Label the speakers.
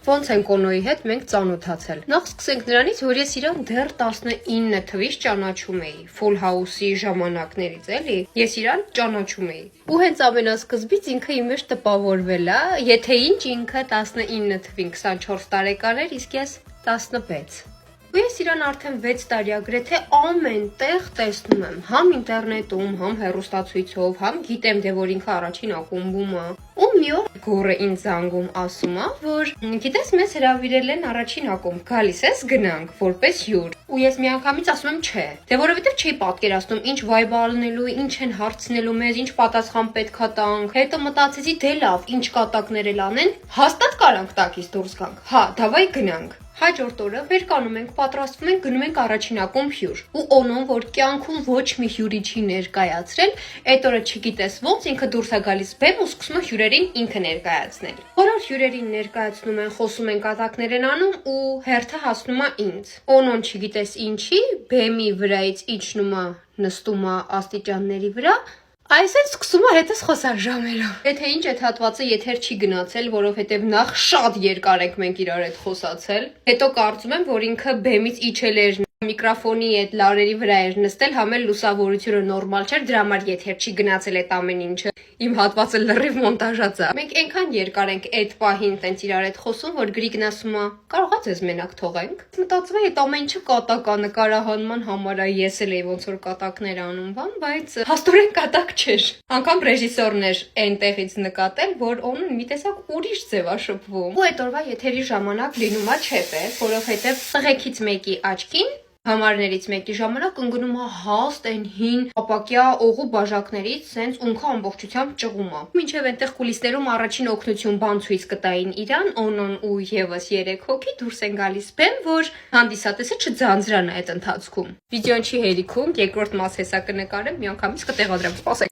Speaker 1: ոնց են Կոնոյի հետ մենք ծանոթացել։ Նախ սկսենք նրանից, որ ես իրան դեռ 19 թվից ճանաչում էի, Full House-ի ժամանակներից, էլի։ Ես իրան ճանաչում էի։ Ու հենց ամենասկզբից ինքը իմ մեջ տպավորվել է, եթե ինչ ինքը 19 թվին 24 տարեկան էր, իսկ ես 16։ Ու ես իրան արդեն 6 տարի agrեթե ամեն տեղ տեսնում եմ, համ ինտերնետում, համ հեռուստացույցով, համ գիտեմ, դե որ ինքը առաջին ակումբում է։ Ու մի օր գորը ինձ զանգում ասում է, որ գիտես, մեզ հրավիրել են առաջին ակումբ, գալիս ես գնանք որպես հյուր։ Ու ես միանգամից ասում եմ չէ, դե որովհետև չի պատկերացնում ինչ վայբ ալնելու, ինչ են հարցնելու մեզ, ինչ պատասխան պետքա տանք։ Հետո մտածեցի, դե լավ, ինչ կատակներ էլ անեն, հաստատ կարանք տակից դուրս գանք։ Հա, դավայ գնանք։ Հաջորդ օրը վեր կանում ենք, պատրաստվում ենք, գնում ենք առաջին ակումբ հյուր։ Ու Օնոն, որ կյանքում ոչ մի հյուրի չի ներկայացրել, այդ օրը չգիտես ոնց ինքը դուրս է գալիս բեմ ու սկսում է հյուրերին ինքը ներկայացնել։ Բոլոր հյուրերին ներկայացնում են, խոսում են, կատակներ են անում ու հերթը հասնում է ինձ։ Օնոն չգիտես ինչի, բեմի վրայից իջնում է, նստում է աստիճանների վրա։ Այսինքն սկսում է հետս խոսալ ժամերով։ Եթե ինչ այդ հատվածը եթեր չի գնացել, որովհետև նախ շատ երկար ենք մենք իրար հետ խոսացել։ Հետո կարծում եմ, որ ինքը բեմից իջել էր միկրոֆոնի այդ լարերի վրա էր նստել, համ էլ լուսավորությունը նորմալ չէր, դրա համար եթեր չի գնացել այդ ամեն ինչը։ Իմ հատվածը լրիվ մոնտաժած է։ Մենք այնքան երկար ենք այդ պահին տենց իրար հետ խոսում, որ Գրիգն ասում է. «Կարողա ձեզ մենակ թողենք»։ Մտածում եմ, այդ ամեն ինչը կատակ է, նկարահանման համար է, ես էլ էի ոնց որ կատակներ անում, բայց հաստորեն կատակ չէր։ Անկամ ռեժիսորն էր այնտեղից նկատել, որ Օնն մի տեսակ ուրիշ ձև է շփվում։ Ու այդ օրվա եթերի ժամանակ լինում է չեպ է, որովհետև տղեկից մեկի աչքին համարներից մեկի ժամանակ ընկնում է հաստ այն հին ապակյա օղու բաժակներից, սենց ունքը ամբողջությամբ ճղում է։ Մինչև այնտեղ կուլիսներում առաջին օգնություն բան ցույց կտային իրան, Օնոն ու եւս 3 հոգի դուրս են գալիս բեմ, որ հանդիսատեսը չձանձրանա այդ ընթացքում։ Վիդեոն չի հերիքում, երկրորդ մաս հեսա կնկարեմ, միանգամից կտեղադրեմ, սպասեք։